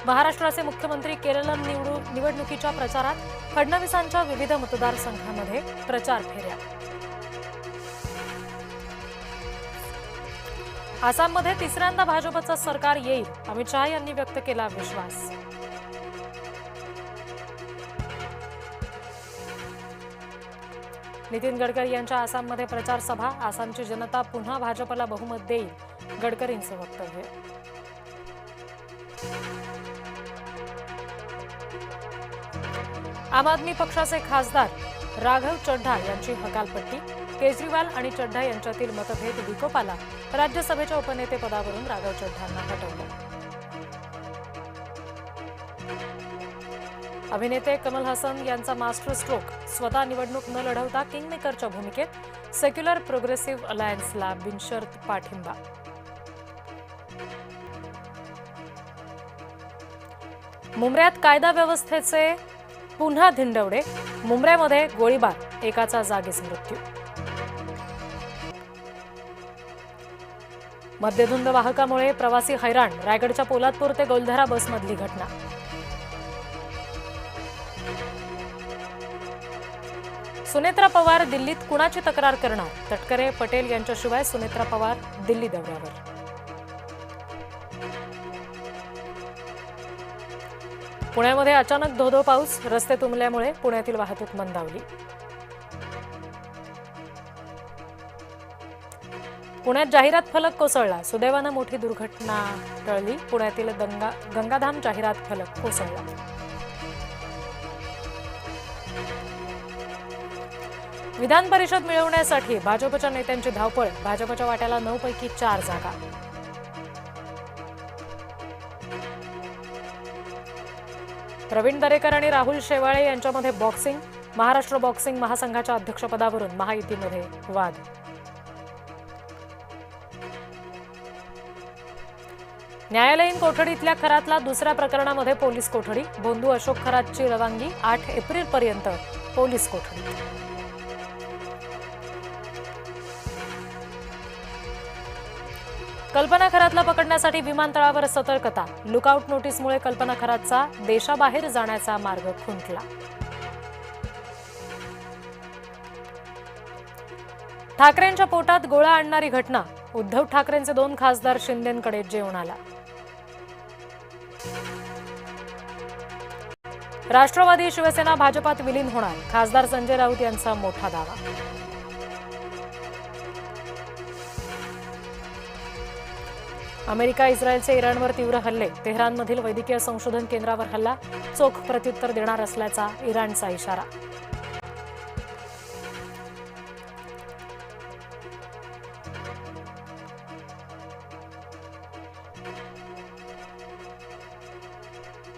महाराष्ट्राचे मुख्यमंत्री केरळम निवडणुकीच्या प्रचारात फडणवीसांच्या विविध मतदारसंघांमध्ये प्रचार फेऱ्या। आसाममध्ये तिसऱ्यांदा भाजपचं सरकार येईल, अमित शहा यांनी व्यक्त केला विश्वास। नितीन गडकरी यांच्या आसाममध्ये प्रचार सभा, आसामची जनता पुन्हा भाजपला बहुमत देईल, गडकरींचं वक्तव्य। आम आदमी पक्षाचे खासदार राघव चड्ढा यांची हकालपट्टी, केजरीवाल आणि चड्ढा यांच्यातील मतभेद विकोपाला, राज्यसभेच्या उपनेतेपदावरून राघव चड्ढांना हटवलं। अभिनेते कमल हसन यांचा मास्टर स्ट्रोक, स्वतः निवडणूक न लढवता किंगमेकरच्या भूमिकेत, सेक्युलर प्रोग्रेसिव्ह अलायन्सला बिनशर्त पाठिंबा। मुंब्र्यात कायदा व्यवस्थेचे पुन्हा धिंडवडे, मुंब्र्यामध्ये गोळीबार, एकाचा जागीच मृत्यू। मद्यधुंद वाहकामुळे प्रवासी हैराण, रायगडच्या पोलादपूर ते गोलधरा बसमधली घटना। सुनेत्रा पवार दिल्लीत कुणाची तक्रार करणार, तटकरे पटेल यांच्याशिवाय सुनेत्रा पवार दिल्ली दौऱ्यावर। पुण्यामध्ये अचानक धो-धो पाऊस, रस्ते तुंबल्यामुळे पुण्यातील वाहतूक मंदावली। पुण्यात जाहिरात फलक कोसळला, सुदैवानं मोठी दुर्घटना टळली, पुण्यातील गंगाधाम जाहिरात फलक कोसळला। विधान परिषद मिळवण्यासाठी भाजपच्या नेत्यांची धावपळ, भाजपच्या वाट्याला 9 पैकी 4 जागा। प्रवीण दरेकर आणि राहुल शेवाळे यांच्यामध्ये बॉक्सिंग, महाराष्ट्र बॉक्सिंग महासंघाच्या अध्यक्षपदावरून महायुतीमध्ये वाद। न्यायालयीन कोठडीतल्या खरातला दुसऱ्या प्रकरणामध्ये पोलीस कोठडी, बोंधू अशोक खरातची रवानगी 8 एप्रिलपर्यंत पोलीस कोठडी। कल्पना खरातला पकडण्यासाठी विमानतळावर सतर्कता, लुकआउट नोटीसमुळे कल्पना खरातचा देशाबाहेर जाण्याचा मार्ग खुंटला। ठाकरेंच्या पोटात गोळा आणणारी घटना, उद्धव ठाकरेंचे 2 खासदार शिंदेंकडे जेवणाला। राष्ट्रवादी शिवसेना भाजपात विलीन होणार, खासदार संजय राऊत यांचा मोठा दावा। अमेरिका इस्रायलचे इराणवर तीव्र हल्ले, तेहरानमधील वैद्यकीय संशोधन केंद्रावर हल्ला, चोख प्रत्युत्तर देणार असल्याचा इराणचा इशारा।